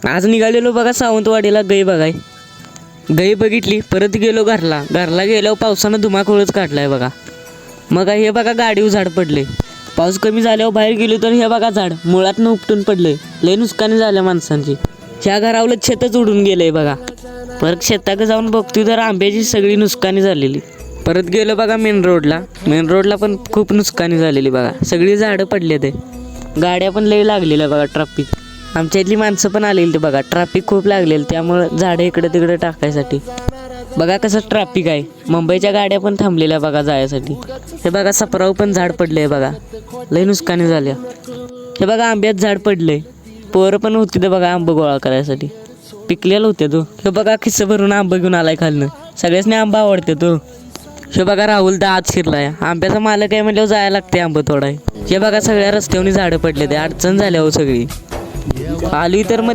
आज निघालेलो बघा सावंतवाडीला गाई बघाय. गाई बघितली, परत गेलो घरला. घरला गेल्यावर पावसानं धुमाकूळच काढलाय बघा. मग हे बघा गाडीवर झाड पडले. पाऊस कमी झाल्यावर बाहेर गेलो तर हे बघा झाड मुळातनं उपटून पडले. लय नुकसानी झाल्या माणसांची. ह्या घरावलं शेतच उडून गेलंय बघा. परत शेताकडे जाऊन बघतोय तर आंब्याची सगळी नुकसानी झालेली. परत गेलो बघा मेन रोडला पण खूप नुकसानी झालेली बघा. सगळी झाडं पडले ते. गाड्या पण लय लागलेल्या बघा. ट्रॅफिक आमच्या इथली माणसं पण आलेली ते बघा. ट्रॅफिक खूप लागलेलं, त्यामुळं झाडं इकडे तिकडे टाकायसाठी. बघा कसं ट्रॅफिक आहे. मुंबईच्या गाड्या पण थांबलेल्या बघा जायसाठी. हे बघा सपराव पण झाड पडले बघा. लय नुकसानी झाल्या. हे बघा आंब्यात झाड पडले. पोरं पण होती ते बघा आंबा गोळा करायसाठी. पिकलेलं होते तो. हे बघा खिस्सं भरून आंबा घेऊन आलाय खालनं. सगळ्यासनी आंबा आवडते तो. हे बघा राहुल दा आत शिरलाय. आंब्याचा मालक आहे म्हणल्यावर जायला लागते आंबा तोडाय. हे बघा सगळ्या रस्त्यावनी झाडं पडले. ते अडचण झाल्या हो सगळी. आली तर मग